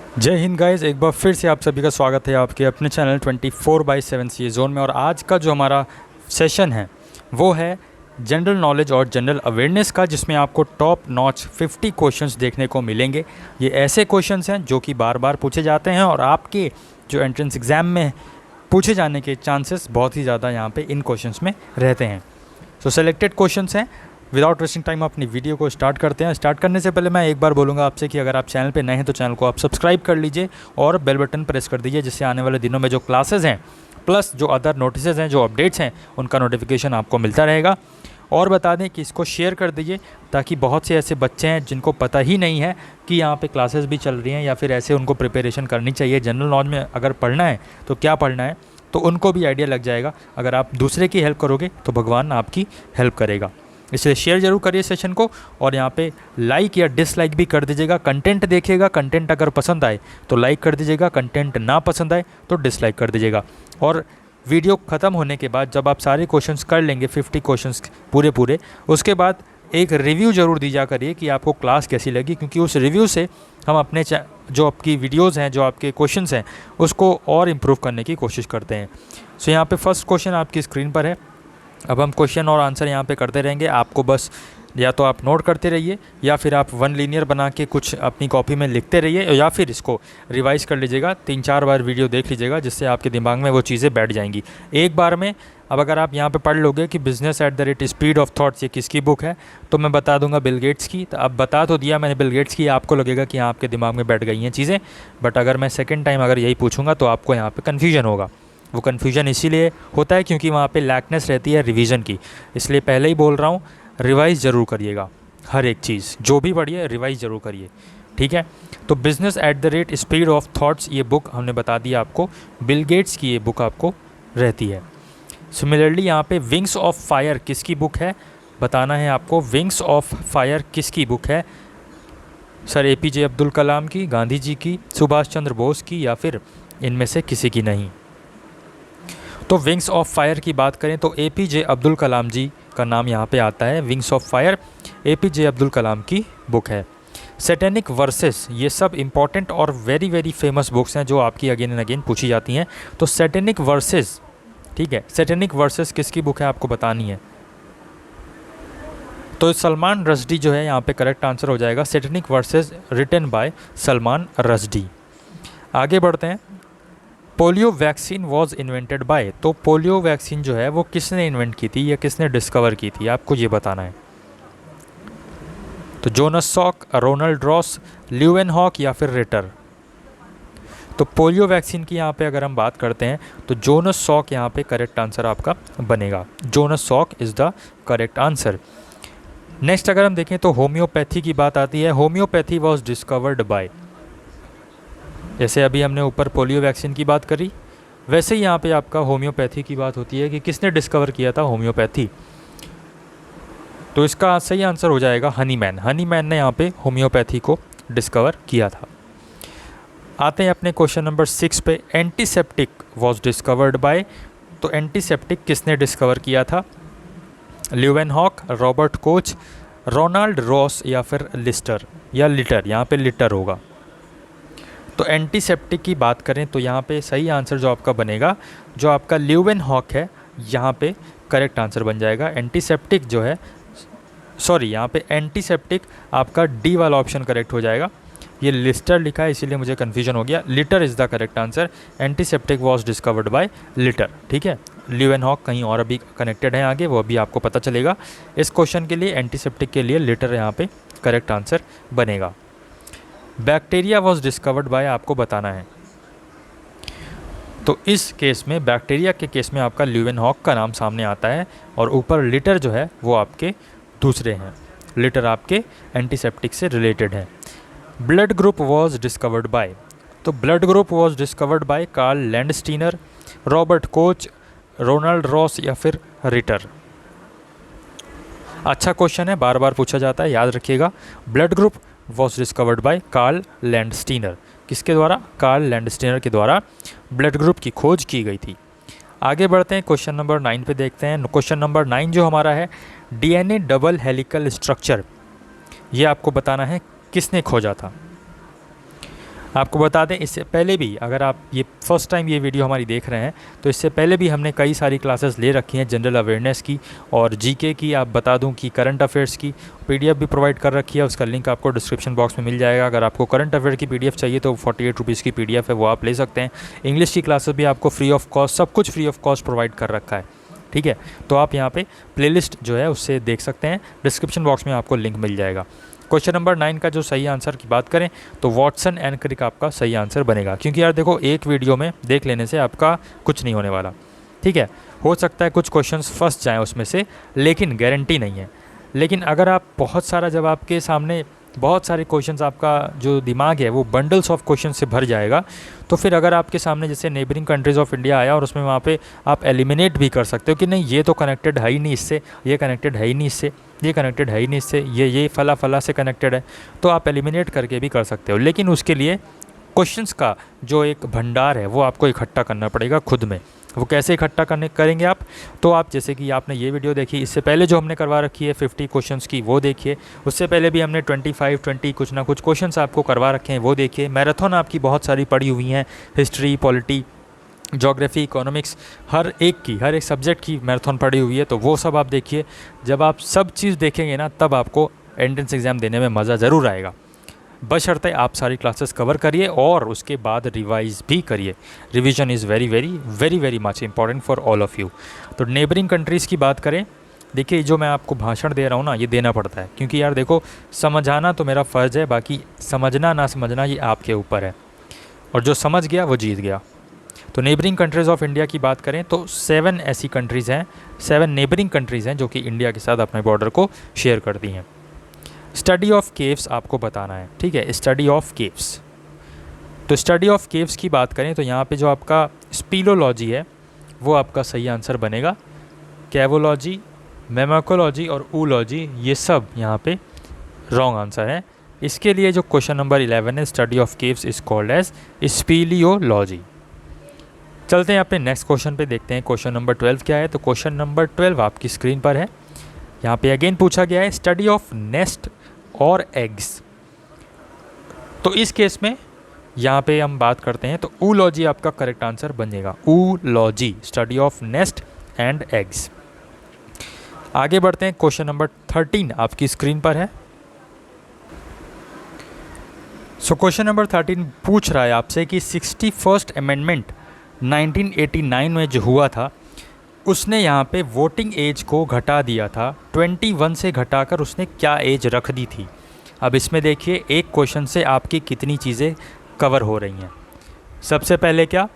जय हिंद गाइस, एक बार फिर से आप सभी का स्वागत है आपके अपने चैनल 24/7 सी जोन में। और आज का जो हमारा सेशन है वो है जनरल नॉलेज और जनरल अवेयरनेस का, जिसमें आपको टॉप नॉच 50 क्वेश्चंस देखने को मिलेंगे। ये ऐसे क्वेश्चंस हैं जो कि बार बार पूछे जाते हैं और आपके जो एंट्रेंस एग्ज़ाम में पूछे जाने के चांसेस बहुत ही ज़्यादा यहाँ पे इन क्वेश्चंस में रहते हैं। सो सेलेक्टेड क्वेश्चंस हैं। विदाउट वेस्टिंग टाइम अपनी वीडियो को स्टार्ट करते हैं। स्टार्ट करने से पहले मैं एक बार बोलूँगा आपसे कि अगर आप चैनल पे नए हैं तो चैनल को आप सब्सक्राइब कर लीजिए और बेल बटन प्रेस कर दीजिए, जिससे आने वाले दिनों में जो क्लासेस हैं प्लस जो अदर नोटिसेज हैं, जो अपडेट्स हैं, उनका नोटिफिकेशन आपको मिलता रहेगा। और बता दें कि इसको शेयर कर दीजिए ताकि बहुत से ऐसे बच्चे हैं जिनको पता ही नहीं है कि यहाँ पे क्लासेस भी चल रही हैं या फिर ऐसे उनको प्रिपरेशन करनी चाहिए। जनरल नॉलेज में अगर पढ़ना है तो क्या पढ़ना है, तो उनको भी आइडिया लग जाएगा। अगर आप दूसरे की हेल्प करोगे तो भगवान आपकी हेल्प करेगा। इसलिए शेयर जरूर करिए सेशन को और यहाँ पे लाइक या डिसलाइक भी कर दीजिएगा। कंटेंट देखिएगा, कंटेंट अगर पसंद आए तो लाइक कर दीजिएगा, कंटेंट ना पसंद आए तो डिसलाइक कर दीजिएगा। और वीडियो ख़त्म होने के बाद जब आप सारे क्वेश्चंस कर लेंगे 50 क्वेश्चंस पूरे, उसके बाद एक रिव्यू ज़रूर दीजिए करिए कि आपको क्लास कैसी लगी, क्योंकि उस रिव्यू से हम अपने जो आपकी वीडियोज़ हैं, जो आपके क्वेश्चंस हैं, उसको और इम्प्रूव करने की कोशिश करते हैं। सो यहाँ पे फर्स्ट क्वेश्चन आपकी स्क्रीन पर है। अब हम क्वेश्चन और आंसर यहाँ पे करते रहेंगे। आपको बस या तो आप नोट करते रहिए या फिर आप वन लीनियर बना के कुछ अपनी कॉपी में लिखते रहिए, या फिर इसको रिवाइज़ कर लीजिएगा। 3-4 बार वीडियो देख लीजिएगा, जिससे आपके दिमाग में वो चीज़ें बैठ जाएंगी एक बार में। अब अगर आप यहाँ पे पढ़ लोगे कि business at the rate speed of thoughts ये किसकी बुक है, तो मैं बता दूंगा बिल गेट्स की। तो अब बता तो दिया मैंने बिल गेट्स की, आपको लगेगा कि आपके दिमाग में बैठ गई हैं चीज़ें। बट अगर मैं सेकेंड टाइम अगर यही पूछूंगा तो आपको यहाँ पर कन्फ्यूजन होगा। वो कन्फ्यूजन इसीलिए होता है क्योंकि वहाँ पे लैकनेस रहती है रिवीजन की। इसलिए पहले ही बोल रहा हूँ, रिवाइज़ ज़रूर करिएगा। हर एक चीज़ जो भी पढ़िए रिवाइज़ ज़रूर करिए, ठीक है। तो business at the rate speed of thoughts ये बुक हमने बता दिया आपको, बिल गेट्स की ये बुक आपको रहती है। सिमिलरली यहाँ पे विंग्स ऑफ फायर किसकी बुक है, बताना है आपको। विंग्स ऑफ फायर किसकी बुक है? सर APJ अब्दुल कलाम की, गांधी जी की, सुभाष चंद्र बोस की, या फिर इनमें से किसी की नहीं। तो विंग्स ऑफ फायर की बात करें तो APJ अब्दुल कलाम जी का नाम यहाँ पे आता है। Wings of fire APJ Abdul Kalam की बुक है। सैटेनिक वर्सेस, ये सब इंपॉर्टेंट और वेरी वेरी फेमस बुक्स हैं जो आपकी अगेन एंड अगेन पूछी जाती हैं। तो सैटेनिक वर्सेस, ठीक है, सैटेनिक वर्सेस किसकी बुक है आपको बतानी है। तो सलमान रश्दी जो है यहाँ पे करेक्ट आंसर हो जाएगा। Satanic verses written by Salman Rushdie. आगे बढ़ते हैं। Polio vaccine was invented by, तो पोलियो वैक्सीन जो है वो किसने इन्वेंट की थी या किसने डिस्कवर की थी, आपको ये बताना है। तो Jonas Salk, Ronald Ross, Leeuwenhoek या फिर रिटर। तो पोलियो वैक्सीन की यहाँ पे अगर हम बात करते हैं तो जोनस सॉक यहाँ पे करेक्ट आंसर आपका बनेगा। Jonas Salk is the correct answer. Next अगर हम देखें तो होम्योपैथी की बात आती है। होम्योपैथी वॉज डिस्कवर्ड बाय, जैसे अभी हमने ऊपर पोलियो वैक्सीन की बात करी, वैसे ही यहाँ पे आपका होम्योपैथी की बात होती है कि किसने डिस्कवर किया था होम्योपैथी। तो इसका सही आंसर हो जाएगा हनीमैन। हनीमैन ने यहाँ पे होम्योपैथी को डिस्कवर किया था। आते हैं अपने क्वेश्चन नंबर 6 पे। एंटीसेप्टिक वॉज डिस्कवर्ड बाय, तो एंटीसेप्टिक किसने डिस्कवर किया था? Leeuwenhoek, Robert Koch, Ronald Ross या फिर लिस्टर या लिटर, यहाँ पे लिटर होगा। तो एंटीसेप्टिक की बात करें तो यहाँ पे सही आंसर जो आपका बनेगा, जो आपका ल्यूवेनहॉक है, यहाँ पे करेक्ट आंसर बन जाएगा। एंटीसेप्टिक जो है, सॉरी यहाँ पे एंटीसेप्टिक आपका डी वाला ऑप्शन करेक्ट हो जाएगा। ये लिस्टर लिखा है इसीलिए मुझे कन्फ्यूजन हो गया। Litre is the correct answer. Antiseptic was discovered bye litre, ठीक है। ल्यूवेनहॉक कहीं और अभी कनेक्टेड है आगे, वो अभी आपको पता चलेगा। इस क्वेश्चन के लिए एंटीसेप्टिक के लिए लिटर यहाँ पे करेक्ट आंसर बनेगा। बैक्टीरिया वॉज डिस्कवर्ड बाय आपको बताना है। तो इस केस में बैक्टीरिया के केस में आपका ल्यूवेनहॉक का नाम सामने आता है और ऊपर लिटर जो है वो आपके दूसरे हैं। लिटर आपके एंटीसेप्टिक से रिलेटेड है। Blood group was discovered by, तो blood group was discovered by Karl Landsteiner, Robert Koch, Ronald Ross या फिर रिटर। अच्छा क्वेश्चन है, बार बार पूछा जाता है, याद रखिएगा। Blood group was discovered by Karl Landsteiner, किसके द्वारा? कार्ल लैंडस्टीनर के द्वारा ब्लड ग्रुप की खोज की गई थी। आगे बढ़ते हैं, क्वेश्चन नंबर 9 पे देखते हैं। क्वेश्चन नंबर 9 जो हमारा है, DNA डबल हेलिकल स्ट्रक्चर, ये आपको बताना है किसने खोजा था। आपको बता दें, इससे पहले भी अगर आप ये फर्स्ट टाइम ये वीडियो हमारी देख रहे हैं तो इससे पहले भी हमने कई सारी क्लासेस ले रखी हैं जनरल अवेयरनेस की और जीके की। आप बता दूं कि करंट अफेयर्स की पीडीएफ भी प्रोवाइड कर रखी है, उसका लिंक आपको डिस्क्रिप्शन बॉक्स में मिल जाएगा। अगर आपको करंट अफेयर की पीडीएफ चाहिए तो 48 रुपीज़ की पीडीएफ है, वो आप ले सकते हैं। इंग्लिश की क्लासेस भी आपको फ्री ऑफ कॉस्ट, सब कुछ फ्री ऑफ कॉस्ट प्रोवाइड कर रखा है, ठीक है। तो आप यहाँ पे प्लेलिस्ट जो है उससे देख सकते हैं, डिस्क्रिप्शन बॉक्स में आपको लिंक मिल जाएगा। क्वेश्चन नंबर 9 का जो सही आंसर की बात करें तो वॉटसन एंड क्रिक आपका सही आंसर बनेगा, क्योंकि यार देखो एक वीडियो में देख लेने से आपका कुछ नहीं होने वाला, ठीक है। हो सकता है कुछ क्वेश्चंस फंस जाएं उसमें से, लेकिन गारंटी नहीं है। लेकिन अगर आप बहुत सारा, जब आपके सामने बहुत सारे क्वेश्चंस, आपका जो दिमाग है वो बंडल्स ऑफ क्वेश्चन से भर जाएगा, तो फिर अगर आपके सामने जैसे नेबरिंग कंट्रीज़ ऑफ इंडिया आया और उसमें वहाँ पे आप एलिमिनेट भी कर सकते हो कि नहीं ये तो कनेक्टेड है ही नहीं इससे, ये कनेक्टेड है ही नहीं इससे, ये कनेक्टेड है ही नहीं इससे, ये फला फला से कनेक्टेड है, तो आप एलिमिनेट करके भी कर सकते हो। लेकिन उसके लिए क्वेश्चंस का जो एक भंडार है वो आपको इकट्ठा करना पड़ेगा खुद में। वो कैसे इकट्ठा करेंगे आप, तो आप जैसे कि आपने ये वीडियो देखी, इससे पहले जो हमने करवा रखी है 50 क्वेश्चंस की वो देखिए। उससे पहले भी हमने 25-20 कुछ ना कुछ क्वेश्चंस आपको करवा रखे हैं, वो देखिए। मैराथन आपकी बहुत सारी पड़ी हुई हैं, हिस्ट्री, पॉलिटी, ज्योग्राफी, इकोनॉमिक्स, हर एक सब्जेक्ट की मैराथन पड़ी हुई है, तो वो सब आप देखिए। जब आप सब चीज़ देखेंगे ना, तब आपको एंट्रेंस एग्ज़ाम देने में मज़ा ज़रूर आएगा। बशर्ते आप सारी क्लासेस कवर करिए और उसके बाद रिवाइज भी करिए। Revision is very very very very much important for all of you. तो नेबरिंग कंट्रीज़ की बात करें, देखिए जो मैं आपको भाषण दे रहा हूँ ना, ये देना पड़ता है, क्योंकि यार देखो समझाना तो मेरा फ़र्ज़ है, बाकी समझना ना समझना ये आपके ऊपर है, और जो समझ गया वो जीत गया। तो नेबरिंग कंट्रीज़ ऑफ इंडिया की बात करें तो 7 ऐसी कंट्रीज़ हैं, 7 नेबरिंग कंट्रीज़ हैं जो कि इंडिया के साथ अपने बॉर्डर को शेयर करती हैं। स्टडी ऑफ केव्स आपको बताना है, ठीक है, स्टडी ऑफ केव्स। तो स्टडी ऑफ केव्स की बात करें तो यहाँ पे जो आपका स्पीलोलॉजी है वो आपका सही आंसर बनेगा। कैवोलॉजी, मेमाकोलॉजी और ऊलॉजी ये सब यहाँ पे रॉन्ग आंसर है। इसके लिए जो क्वेश्चन नंबर 11 है, study of caves is called as speleology. चलते हैं अपने नेक्स्ट क्वेश्चन पे, देखते हैं क्वेश्चन नंबर 12 क्या है। तो क्वेश्चन नंबर 12 आपकी स्क्रीन पर है। यहाँ पे अगेन पूछा गया है स्टडी ऑफ नेस्ट और एग्स। तो इस केस में यहाँ पे हम बात करते हैं तो ऊलॉजी आपका करेक्ट आंसर बनेगा। Oology, study of nest and eggs. आगे बढ़ते हैं, क्वेश्चन नंबर 13 आपकी स्क्रीन पर है। सो क्वेश्चन नंबर 13 पूछ रहा है आपसे कि 61st अमेंडमेंट 1989 में जो हुआ था, उसने यहाँ पे वोटिंग एज को घटा दिया था, 21 से घटाकर उसने क्या एज रख दी थी। अब इसमें देखिए एक क्वेश्चन से आपकी कितनी चीज़ें कवर हो रही हैं। सबसे पहले क्या,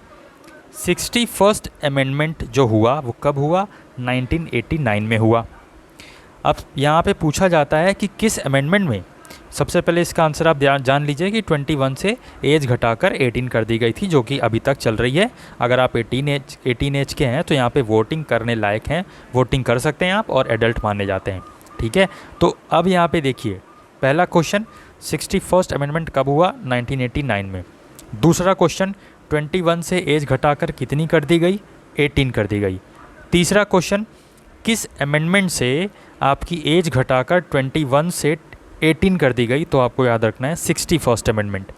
61st अमेंडमेंट जो हुआ वो कब हुआ, 1989 में हुआ। अब यहाँ पे पूछा जाता है कि किस अमेंडमेंट में। सबसे पहले इसका आंसर आप जान लीजिए कि 21 से एज घटाकर 18 कर दी गई थी, जो कि अभी तक चल रही है। अगर आप 18 एज के हैं तो यहाँ पे वोटिंग करने लायक हैं, वोटिंग कर सकते हैं आप, और एडल्ट माने जाते हैं, ठीक है। तो अब यहाँ पे देखिए पहला क्वेश्चन 61st अमेंडमेंट कब हुआ, 1989 में। दूसरा क्वेश्चन 21 से एज घटाकर कितनी कर दी गई, 18 कर दी गई। तीसरा क्वेश्चन किस अमेंडमेंट से आपकी एज घटाकर 21 से 18 कर दी गई, तो आपको याद रखना है 61st अमेंडमेंट,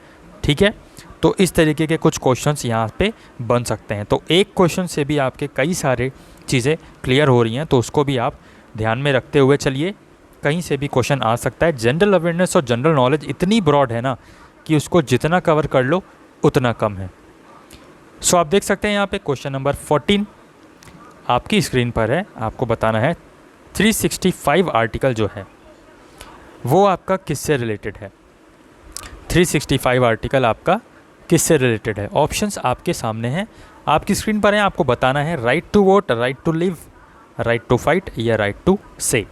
ठीक है। तो इस तरीके के कुछ क्वेश्चंस यहाँ पे बन सकते हैं। तो एक क्वेश्चन से भी आपके कई सारे चीज़ें क्लियर हो रही हैं, तो उसको भी आप ध्यान में रखते हुए चलिए। कहीं से भी क्वेश्चन आ सकता है। जनरल अवेयरनेस और जनरल नॉलेज इतनी ब्रॉड है ना कि उसको जितना कवर कर लो उतना कम है। सो आप देख सकते हैं यहाँ पे क्वेश्चन नंबर 14 आपकी स्क्रीन पर है। आपको बताना है 365 आर्टिकल जो है वो आपका किससे रिलेटेड है। 365 आर्टिकल आपका किससे रिलेटेड है। ऑप्शंस आपके सामने हैं, आपकी स्क्रीन पर है। आपको बताना है right to vote, right to live, right to fight या राइट टू से।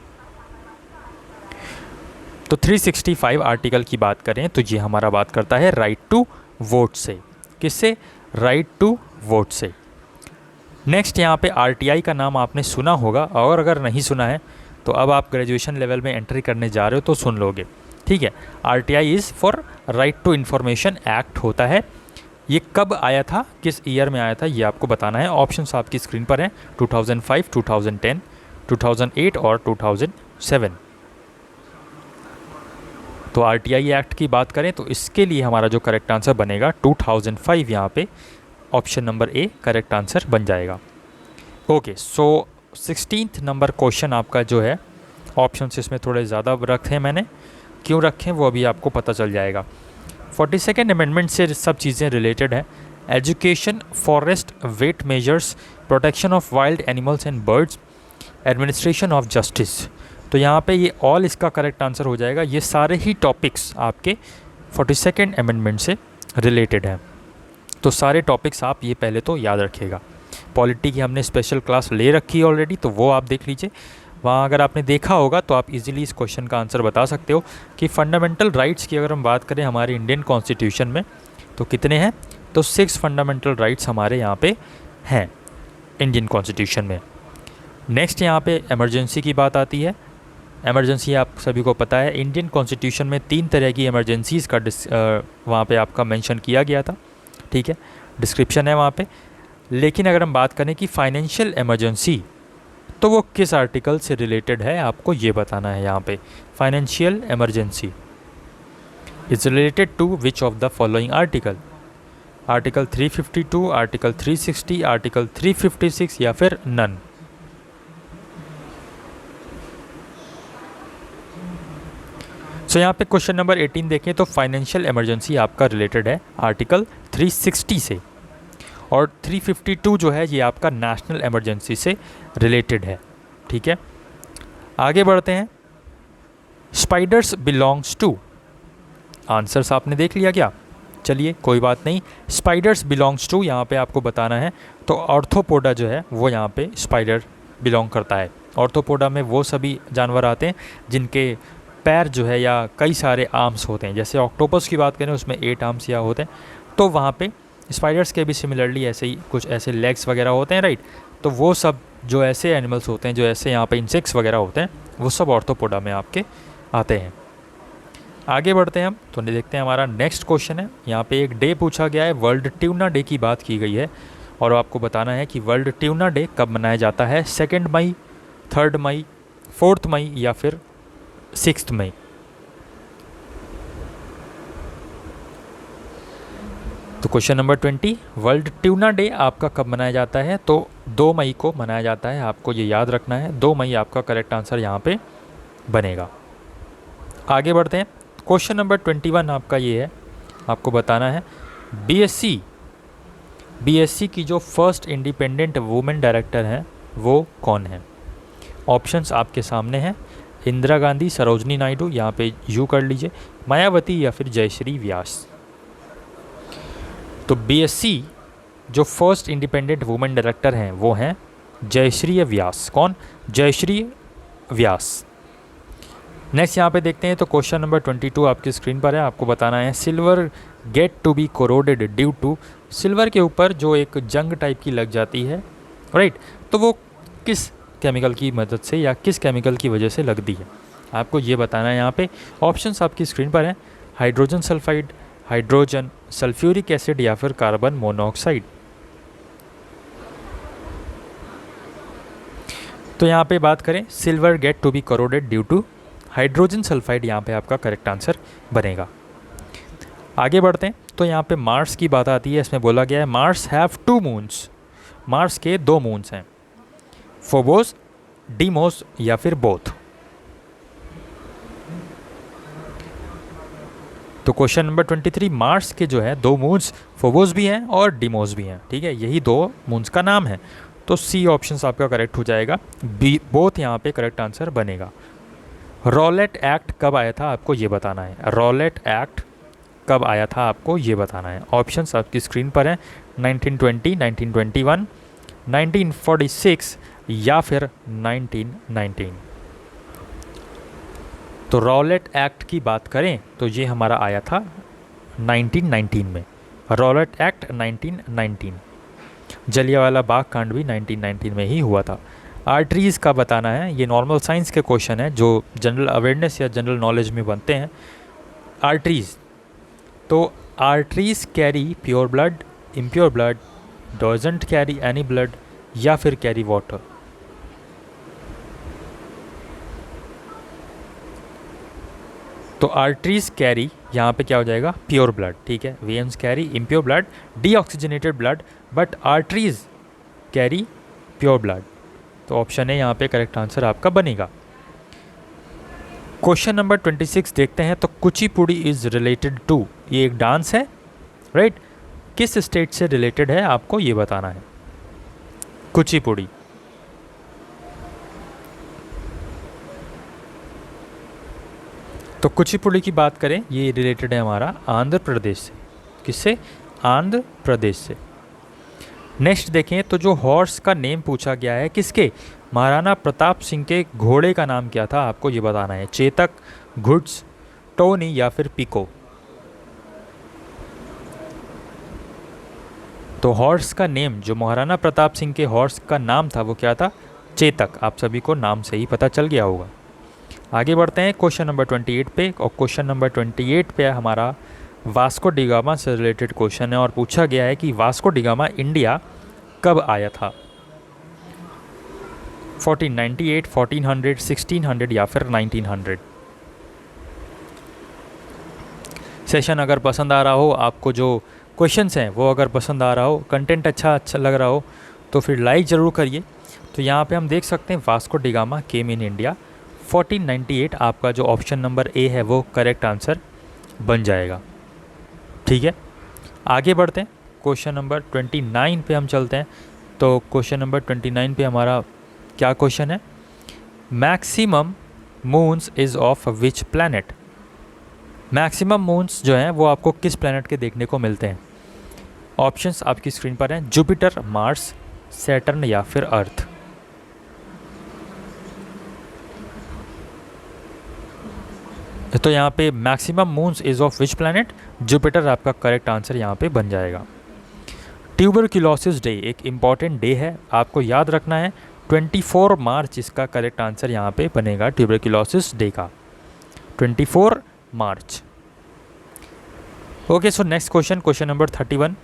तो 365 आर्टिकल की बात करें तो ये हमारा बात करता है राइट टू वोट से। किससे, राइट टू वोट से। नेक्स्ट यहाँ पे आरटीआई का नाम आपने सुना होगा, और अगर नहीं सुना है तो अब आप ग्रेजुएशन लेवल में एंट्री करने जा रहे हो तो सुन लोगे, ठीक है। RTI is for right to information act होता है। ये कब आया था, किस ईयर में आया था, ये आपको बताना है। ऑप्शंस आपकी स्क्रीन पर हैं 2005, 2010, 2008 और 2007। तो आरटीआई एक्ट की बात करें तो इसके लिए हमारा जो करेक्ट आंसर बनेगा 2005, यहाँ पे option number A correct answer बन जाएगा। ओके, सो 16th नंबर क्वेश्चन आपका जो है, ऑप्शन इसमें थोड़े ज़्यादा रखे हैं मैंने, क्यों रखे हैं वो अभी आपको पता चल जाएगा। 42nd अमेंडमेंट से सब चीज़ें रिलेटेड हैं। Education, forest, weight measures, protection of wild animals and birds, administration of justice. तो यहाँ पे ये ऑल इसका करेक्ट आंसर हो जाएगा। ये सारे ही टॉपिक्स आपके 42nd अमेंडमेंट से रिलेटेड हैं। तो सारे टॉपिक्स आप ये पहले तो याद रखिएगा। पॉलिटी की हमने स्पेशल क्लास ले रखी है ऑलरेडी, तो वो आप देख लीजिए। वहाँ अगर आपने देखा होगा तो आप इजीली इस क्वेश्चन का आंसर बता सकते हो कि फंडामेंटल राइट्स की अगर हम बात करें हमारे इंडियन कॉन्स्टिट्यूशन में तो कितने हैं, तो 6 फंडामेंटल राइट्स हमारे यहाँ पे हैं इंडियन कॉन्स्टिट्यूशन में। नेक्स्ट यहाँ पे इमरजेंसी की बात आती है। इमरजेंसी आप सभी को पता है, इंडियन कॉन्स्टिट्यूशन में 3 तरह की इमरजेंसीज़ का वहाँ पे आपका मेंशन किया गया था, ठीक है, डिस्क्रिप्शन है वहाँ पे। लेकिन अगर हम बात करें कि फाइनेंशियल इमरजेंसी, तो वो किस आर्टिकल से रिलेटेड है आपको ये बताना है। यहाँ पे financial emergency is related to which of the following article, article 352, article 360, article 356 या फिर नन। सो यहाँ पे क्वेश्चन नंबर 18 देखें तो फाइनेंशियल इमरजेंसी आपका रिलेटेड है आर्टिकल 360 से, और 352 जो है ये आपका नेशनल इमरजेंसी से रिलेटेड है, ठीक है। आगे बढ़ते हैं। स्पाइडर्स बिलोंग्स टू, आंसर्स आपने देख लिया क्या? चलिए कोई बात नहीं, स्पाइडर्स बिलोंग्स टू यहाँ पे आपको बताना है। तो ऑर्थोपोडा जो है वो यहाँ पे स्पाइडर बिलोंग करता है। ऑर्थोपोडा में वो सभी जानवर आते हैं जिनके पैर जो है या कई सारे आर्म्स होते हैं। जैसे ऑक्टोपस की बात करें उसमें 8 आर्म्स या होते हैं, तो वहाँ पे स्पाइडर्स के भी सिमिलरली ऐसे ही कुछ ऐसे लेग्स वगैरह होते हैं, राइट। तो वो सब जो ऐसे एनिमल्स होते हैं, जो ऐसे यहाँ पे इंसेक्ट्स वगैरह होते हैं, वो सब ऑर्थोपोडा में आपके आते हैं। आगे बढ़ते हैं हम, तो देखते हैं हमारा नेक्स्ट क्वेश्चन है। यहाँ पे एक डे पूछा गया है, वर्ल्ड ट्यूना डे की बात की गई है, और आपको बताना है कि वर्ल्ड ट्यूना डे कब मनाया जाता है, 2 मई, 3 मई, 4 मई या फिर 6 मई। तो question number 20, world tuna day आपका कब मनाया जाता है, तो 2 मई को मनाया जाता है। आपको ये याद रखना है, 2 मई आपका करेक्ट आंसर यहाँ पे बनेगा। आगे बढ़ते हैं। क्वेश्चन नंबर 21 आपका ये है, आपको बताना है बीएससी की जो फर्स्ट इंडिपेंडेंट वुमेन डायरेक्टर हैं वो कौन है। ऑप्शंस आपके सामने हैं, इंदिरा गांधी, सरोजनी नायडू, यहाँ पे यू कर लीजिए, मायावती या फिर जयश्री व्यास। तो बीएससी जो फर्स्ट इंडिपेंडेंट वुमेन डायरेक्टर हैं वो हैं जयश्री व्यास। कौन? जयश्री व्यास। नेक्स्ट यहाँ पे देखते हैं, तो क्वेश्चन नंबर 22 आपकी स्क्रीन पर है। आपको बताना है silver get to be corroded due to, silver के ऊपर जो एक जंग टाइप की लग जाती है, राइट, तो वो किस केमिकल की मदद से या किस केमिकल की वजह से लगती है, आपको ये बताना है। यहाँ पे ऑप्शंस आपकी स्क्रीन पर हैं, hydrogen sulphide, hydrogen, sulphuric acid या फिर कार्बन मोनोऑक्साइड। तो यहाँ पे बात करें, silver get to be corroded due to hydrogen sulphide, यहाँ पे आपका करेक्ट आंसर बनेगा। आगे बढ़ते हैं, तो यहाँ पे मार्स की बात आती है। इसमें बोला गया है मार्स हैव 2 मून्स, मार्स के 2 मून्स हैं, फोबोस, डीमोस या फिर बोथ। तो क्वेश्चन नंबर 23, मार्स के जो है 2 मून्स, फोबोस भी हैं और डीमोस भी हैं, ठीक है, यही 2 मून्स का नाम है। तो सी ऑप्शन आपका करेक्ट हो जाएगा, बी बोथ यहाँ पे करेक्ट आंसर बनेगा। रॉलेट एक्ट कब आया था, आपको ये बताना है। रॉलेट एक्ट कब आया था, आपको ये बताना है। ऑप्शंस आपकी स्क्रीन पर हैं, 1920, 1921, 1946 या फिर 1919। तो रॉलेट एक्ट की बात करें तो ये हमारा आया था 1919 में। Rowlatt act 1919। जलियांवाला बाग कांड भी 1919 में ही हुआ था। आर्टरीज़ का बताना है, ये नॉर्मल साइंस के क्वेश्चन है जो जनरल अवेयरनेस या जनरल नॉलेज में बनते हैं। आर्टरीज़, तो arteries carry pure blood, impure blood, doesn't carry any blood या फिर कैरी वाटर। तो आर्टरीज कैरी यहाँ पे क्या हो जाएगा, प्योर ब्लड, ठीक है। Veins carry impure blood, deoxygenated blood, but arteries carry pure blood. तो ऑप्शन है यहाँ पे करेक्ट आंसर आपका बनेगा। क्वेश्चन नंबर 26 देखते हैं। तो कुचिपुड़ी इज रिलेटेड टू, ये एक डांस है, राइट, किस स्टेट से रिलेटेड है आपको ये बताना है। कुचिपुड़ी तो कुचिपुड़ी की बात करें, ये रिलेटेड है हमारा आंध्र प्रदेश से। किससे? आंध्र प्रदेश से। नेक्स्ट देखें तो जो हॉर्स का नेम पूछा गया है किसके, महाराणा प्रताप सिंह के घोड़े का नाम क्या था आपको ये बताना है। चेतक, घुड्स, टोनी या फिर पिको। तो हॉर्स का नेम, जो महाराणा प्रताप सिंह के हॉर्स का नाम था वो क्या था, चेतक। आप सभी को नाम से ही पता चल गया होगा। आगे बढ़ते हैं क्वेश्चन नंबर 28 पे, और क्वेश्चन नंबर 28 पे हमारा वास्को डिगामा से रिलेटेड क्वेश्चन है, और पूछा गया है कि वास्को डिगामा इंडिया कब आया था। 1498, 1400, 1600 या फिर 1900। सेशन अगर पसंद आ रहा हो, आपको जो क्वेश्चंस हैं वो अगर पसंद आ रहा हो, कंटेंट अच्छा लग रहा हो, तो फिर लाइक ज़रूर करिए। तो यहाँ पे हम देख सकते हैं Vasco da Gama came in India 1498। आपका जो ऑप्शन नंबर ए है वो करेक्ट आंसर बन जाएगा, ठीक है। आगे बढ़ते हैं, क्वेश्चन नंबर 29 पे हम चलते हैं। तो क्वेश्चन नंबर 29 पे हमारा क्या क्वेश्चन है, maximum moons is of which planet. Maximum moons जो हैं वो आपको किस प्लैनेट के देखने को मिलते हैं। ऑप्शंस आपकी स्क्रीन पर हैं, जुपिटर, मार्स, सैटर्न या फिर अर्थ। तो यहाँ पे maximum moons is of which planet, Jupiter आपका करेक्ट आंसर यहाँ पे बन जाएगा। ट्यूबरक्लोसिस डे एक इम्पॉर्टेंट डे है, आपको याद रखना है 24 मार्च इसका करेक्ट आंसर यहाँ पे बनेगा, ट्यूबरक्लोसिस डे का 24 मार्च। Okay, so next question, question number 31।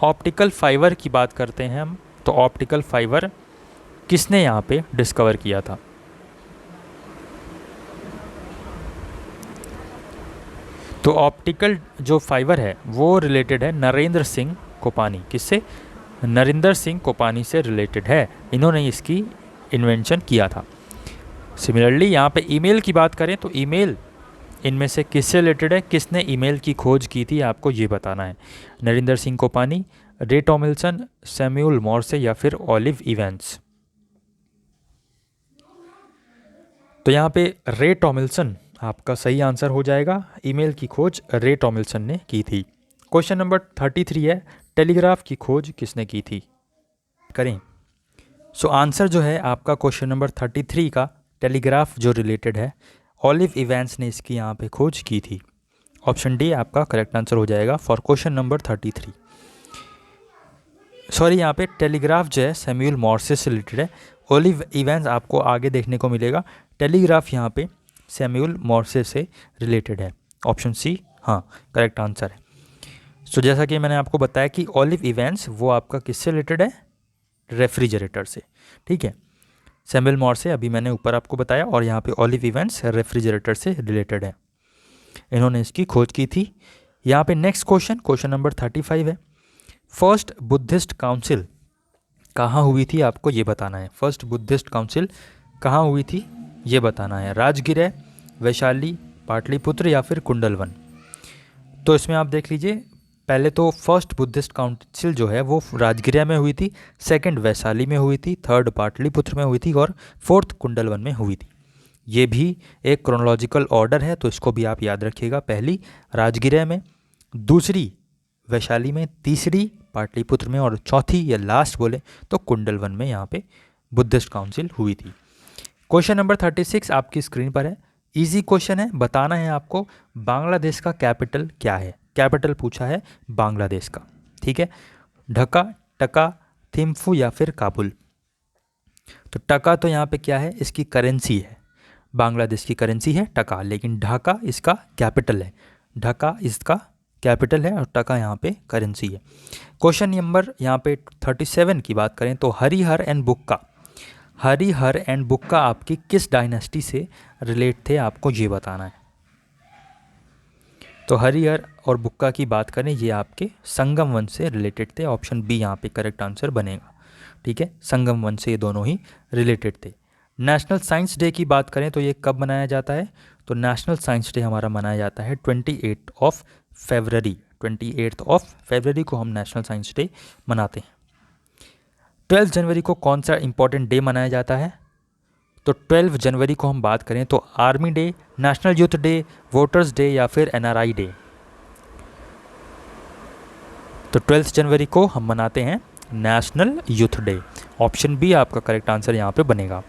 Optical fibre की बात करते हैं हम। तो ऑप्टिकल फाइबर किसने यहाँ पे डिस्कवर किया था। तो ऑप्टिकल जो फाइबर है वो रिलेटेड है नरेंद्र सिंह कोपानी। किससे? नरेंद्र सिंह कोपानी से रिलेटेड है, इन्होंने इसकी इन्वेंशन किया था। सिमिलरली यहाँ पे ईमेल की बात करें तो ईमेल इनमें से किससे रिलेटेड है, किसने ईमेल की खोज की थी आपको ये बताना है। नरेंद्र सिंह कोपानी, रे टॉमिल्सन, सैमुअल मॉर्से या फिर ऑलिव इवेंस। तो यहाँ पे रे टॉमिल्सन आपका सही आंसर हो जाएगा, ईमेल की खोज रे टॉमिल्सन ने की थी। क्वेश्चन नंबर 33 है, टेलीग्राफ की खोज किसने की थी करें। सो आंसर जो है आपका क्वेश्चन नंबर 33 का टेलीग्राफ जो रिलेटेड है, ऑलिव इवेंस ने इसकी यहाँ पे खोज की थी। ऑप्शन डी आपका करेक्ट आंसर हो जाएगा फॉर क्वेश्चन नंबर 33। सॉरी, यहाँ पे टेलीग्राफ जो है सैमुअल मॉर्से से रिलेटेड है, ऑलिव इवेंस आपको आगे देखने को मिलेगा। टेलीग्राफ यहाँ पे सैमुअल मॉर्से से रिलेटेड है। ऑप्शन सी हाँ करेक्ट आंसर है। सो जैसा कि मैंने आपको बताया कि ऑलिव इवेंस वो आपका किससे रिलेटेड है, रेफ्रिजरेटर से, ठीक है। सैमुअल मॉर्से अभी मैंने ऊपर आपको बताया, और यहाँ पे ऑलिव इवेंस रेफ्रिजरेटर से रिलेटेड है, इन्होंने इसकी खोज की थी। यहाँ पे नेक्स्ट क्वेश्चन, क्वेश्चन नंबर 35 है, फर्स्ट बुद्धिस्ट काउंसिल कहाँ हुई थी आपको ये बताना है। फर्स्ट बुद्धिस्ट काउंसिल कहाँ हुई थी ये बताना है, राजगिर, वैशाली, पाटलिपुत्र या फिर कुंडलवन। तो इसमें आप देख लीजिए, पहले तो फर्स्ट बुद्धिस्ट काउंसिल जो है वो राजगिर में हुई थी, सेकंड वैशाली में हुई थी, थर्ड पाटलिपुत्र में हुई थी, और फोर्थ कुंडलवन में हुई थी। ये भी एक क्रोनोलॉजिकल ऑर्डर है, तो इसको भी आप याद रखिएगा। पहली राजगिर में, दूसरी वैशाली में, तीसरी पाटलिपुत्र में, और चौथी या लास्ट बोले तो कुंडलवन में यहाँ पे बुद्धिस्ट काउंसिल हुई थी। क्वेश्चन नंबर 36 आपकी स्क्रीन पर है, इजी क्वेश्चन है, बताना है आपको बांग्लादेश का कैपिटल क्या है। कैपिटल पूछा है बांग्लादेश का, ठीक है। ढाका, टका, थिम्फू या फिर काबुल। तो टका तो यहाँ पे क्या है, इसकी करेंसी है, बांग्लादेश की करेंसी है टका, लेकिन ढाका इसका कैपिटल है। ढाका इसका कैपिटल है और टका यहाँ पे करेंसी है। क्वेश्चन नंबर यहाँ पे 37 की बात करें तो हरिहर एंड बुक्का, हरिहर एंड बुक्का आपकी किस डायनेस्टी से रिलेट थे आपको ये बताना है। तो हरिहर और बुक्का की बात करें, ये आपके संगम वंश से रिलेटेड थे। ऑप्शन बी यहाँ पे करेक्ट आंसर बनेगा। ठीक है, संगम वंश से ये दोनों ही रिलेटेड थे। नेशनल साइंस डे की बात करें तो ये कब मनाया जाता है? तो नेशनल साइंस डे हमारा मनाया जाता है 28 फरवरी। 28 फरवरी को हम नेशनल साइंस डे मनाते हैं। 12 जनवरी को कौन सा इंपॉर्टेंट डे मनाया जाता है? तो 12 जनवरी को हम बात करें तो army day, national youth day, voters day या फिर एनआरआई डे। तो 12 जनवरी को हम मनाते हैं national youth day. Option B आपका करेक्ट आंसर यहाँ पे बनेगा।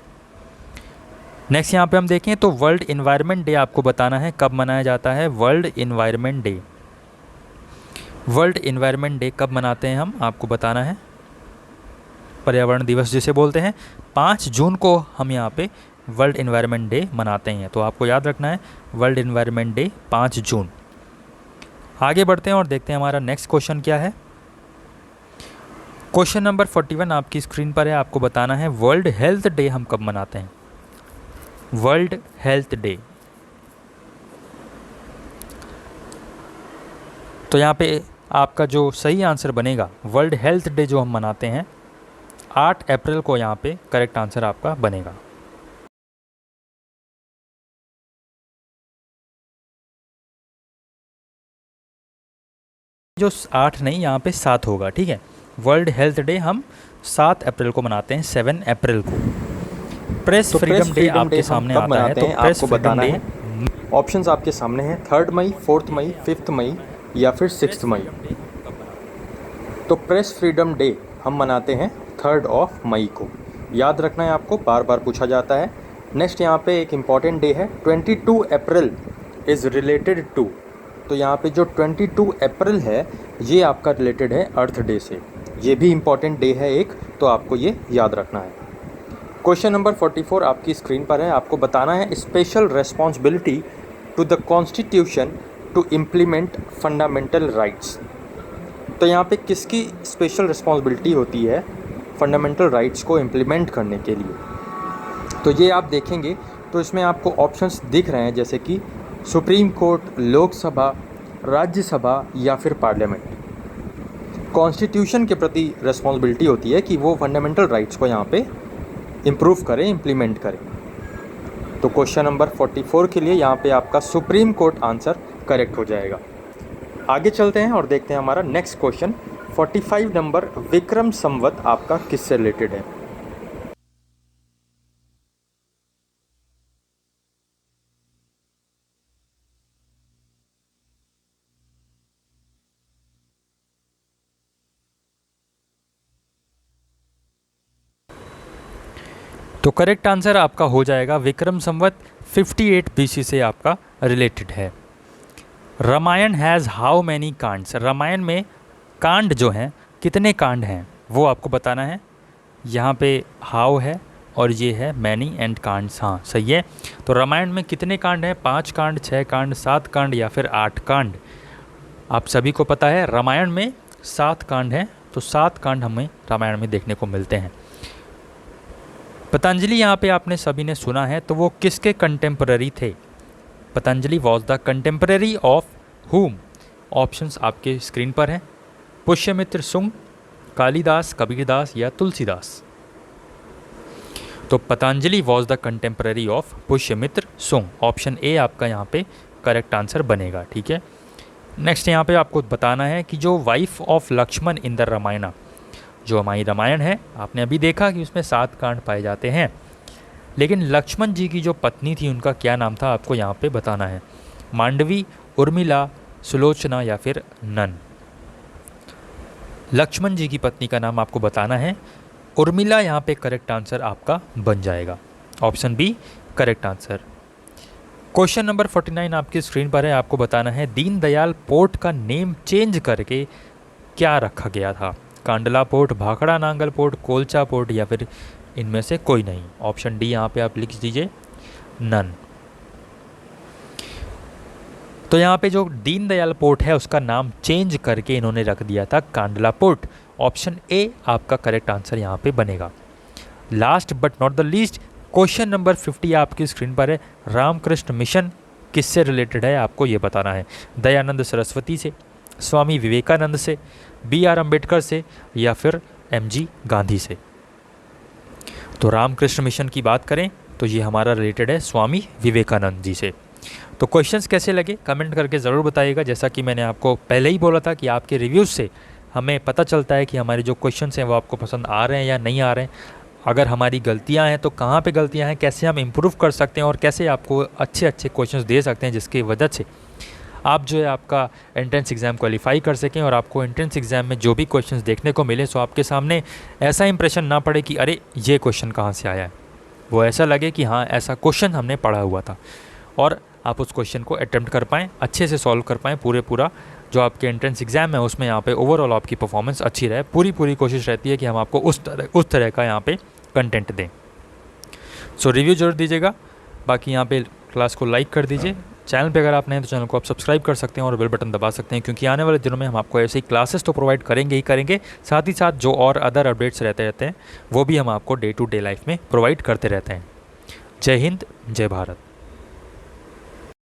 नेक्स्ट यहाँ पे हम देखें तो वर्ल्ड इन्वायरमेंट डे आपको बताना है कब मनाया जाता है। World environment day, world environment day कब मनाते हैं हम, आपको बताना है। पर्यावरण दिवस जिसे बोलते हैं, 5 जून को हम यहाँ पे वर्ल्ड इन्वायरमेंट डे मनाते हैं। तो आपको याद रखना है वर्ल्ड इन्वायरमेंट डे 5 जून। आगे बढ़ते हैं और देखते हैं हमारा नेक्स्ट क्वेश्चन क्या है। क्वेश्चन नंबर 41 आपकी स्क्रीन पर है। आपको बताना है वर्ल्ड हेल्थ डे हम कब मनाते हैं। वर्ल्ड हेल्थ डे, तो यहाँ पे आपका जो सही आंसर बनेगा, वर्ल्ड हेल्थ डे जो हम मनाते हैं 8 अप्रैल को, यहाँ पे करेक्ट आंसर आपका बनेगा। जो 8 नहीं, यहाँ पे 7 होगा। ठीक है, वर्ल्ड हेल्थ डे हम 7 अप्रैल को मनाते हैं, 7 अप्रैल को। प्रेस फ्रीडम डे आपके सामने आता है, तो प्रेस फ्रीडम डे ऑप्शंस आपके सामने हैं 3 मई, 4 मई, 5 मई या फिर 6 मई। तो प्रेस फ्रीडम डे हम मनाते हैं 3 मई को। याद रखना है आपको, बार बार पूछा जाता है। नेक्स्ट यहाँ पे एक इम्पॉर्टेंट डे है 22 अप्रैल इज़ रिलेटेड टू। तो यहाँ पे जो 22 अप्रैल है ये आपका रिलेटेड है अर्थ डे से। ये भी इम्पॉर्टेंट डे है एक, तो आपको ये याद रखना है। क्वेश्चन नंबर 44 आपकी स्क्रीन पर है। आपको बताना है special responsibility to the constitution to implement fundamental rights. तो यहाँ पे किसकी स्पेशल रिस्पॉन्सिबिलिटी होती है फंडामेंटल राइट्स को इम्प्लीमेंट करने के लिए? तो ये आप देखेंगे तो इसमें आपको ऑप्शंस दिख रहे हैं, जैसे कि सुप्रीम कोर्ट, लोकसभा, राज्यसभा या फिर पार्लियामेंट। कॉन्स्टिट्यूशन के प्रति रिस्पॉन्सिबिलिटी होती है कि वो फंडामेंटल राइट्स को यहाँ पे इम्प्रूव करें, इम्प्लीमेंट करें। तो क्वेश्चन नंबर 44 के लिए यहाँ पे आपका सुप्रीम कोर्ट आंसर करेक्ट हो जाएगा। आगे चलते हैं और देखते हैं हमारा next question 45 number Vikram Samvat आपका किससे रिलेटेड है। तो करेक्ट आंसर आपका हो जाएगा विक्रम संवत 58 BC से आपका रिलेटेड है। Ramayana has how many kandas. Ramayana में कांड जो हैं कितने कांड हैं वो आपको बताना है। यहाँ पे हाउ है और ये है मैनी एंड कांड्स। हाँ सही है। तो रामायण में कितने कांड हैं? 5 कांड, 6 कांड, 7 कांड या फिर 8 कांड? आप सभी को पता है रामायण में 7 कांड हैं, तो 7 कांड हमें रामायण में देखने को मिलते हैं। पतंजलि यहाँ पे आपने सभी ने सुना है, तो वो किसके कंटेम्पररी थे? Patanjali was the contemporary of whom? Options आपके स्क्रीन पर हैं। पुष्यमित्र सुंग, कालिदास, कबीरदास या तुलसीदास। तो Patanjali was the contemporary of Pushyamitra Sunga. Option ए आपका यहाँ पे करेक्ट आंसर बनेगा। ठीक है, नेक्स्ट यहाँ पे आपको बताना है कि जो wife of Lakshman in the Ramayana, जो हमारी रामायण है, आपने अभी देखा कि उसमें 7 कांड पाए जाते हैं, लेकिन लक्ष्मण जी की जो पत्नी थी उनका क्या नाम था आपको यहाँ पे बताना है। मांडवी, उर्मिला, सुलोचना या फिर नन। लक्ष्मण जी की पत्नी का नाम आपको बताना है। उर्मिला यहाँ पे करेक्ट आंसर आपका बन जाएगा। Option B correct answer. Question number 49 आपकी स्क्रीन पर है। आपको बताना है दीनदयाल पोर्ट का नेम चेंज करके क्या रखा गया था? Kandla port, Bhakra Nangal port, Kolcha port या फिर इनमें से कोई नहीं। ऑप्शन डी यहाँ पे आप लिख दीजिए, नन। तो यहाँ पे जो दीनदयाल पोर्ट है उसका नाम चेंज करके इन्होंने रख दिया था कांडला पोर्ट। ऑप्शन ए आपका करेक्ट आंसर यहाँ पे बनेगा। Last but not the least question number 50 आपकी स्क्रीन पर है। रामकृष्ण मिशन किससे रिलेटेड है आपको ये बताना है। दयानंद सरस्वती से, स्वामी विवेकानंद से, BR अम्बेडकर से, या फिर MG गांधी से। तो रामकृष्ण मिशन की बात करें तो ये हमारा रिलेटेड है स्वामी विवेकानंद जी से। तो क्वेश्चंस कैसे लगे कमेंट करके ज़रूर बताइएगा। जैसा कि मैंने आपको पहले ही बोला था कि आपके रिव्यूज़ से हमें पता चलता है कि हमारे जो क्वेश्चंस हैं वो आपको पसंद आ रहे हैं या नहीं आ रहे हैं। अगर हमारी गलतियां हैं तो कहाँ पे गलतियां हैं, कैसे हम इम्प्रूव कर सकते हैं और कैसे आपको अच्छे अच्छे क्वेश्चंस दे सकते हैं जिसकी वजह से आप जो है आपका एंट्रेंस एग्ज़ाम क्वालिफाई कर सकें और आपको एंट्रेंस एग्ज़ाम में जो भी क्वेश्चंस देखने को मिले सो आपके सामने ऐसा इंप्रेशन ना पड़े कि अरे ये क्वेश्चन कहाँ से आया है, वो ऐसा लगे कि हाँ ऐसा क्वेश्चन हमने पढ़ा हुआ था और आप उस क्वेश्चन को अटेम्प्ट कर पाएँ, अच्छे से सॉल्व कर पाएँ। पूरा जो आपके एंट्रेंस एग्ज़ाम है उसमें यहाँ पे ओवरऑल आपकी परफॉर्मेंस अच्छी रहे। पूरी कोशिश रहती है कि हम आपको उस तरह का यहाँ पे कंटेंट दें। सो रिव्यू जरूर दीजिएगा। बाकी यहाँ पे क्लास को लाइक कर दीजिए। चैनल पे अगर आप नए हैं तो चैनल को आप सब्सक्राइब कर सकते हैं और बेल बटन दबा सकते हैं, क्योंकि आने वाले दिनों में हम आपको ऐसे ही क्लासेस तो प्रोवाइड करेंगे ही करेंगे, साथ ही साथ जो और अदर अपडेट्स रहते हैं वो भी हम आपको डे टू डे लाइफ में प्रोवाइड करते रहते हैं। जय हिंद, जय भारत।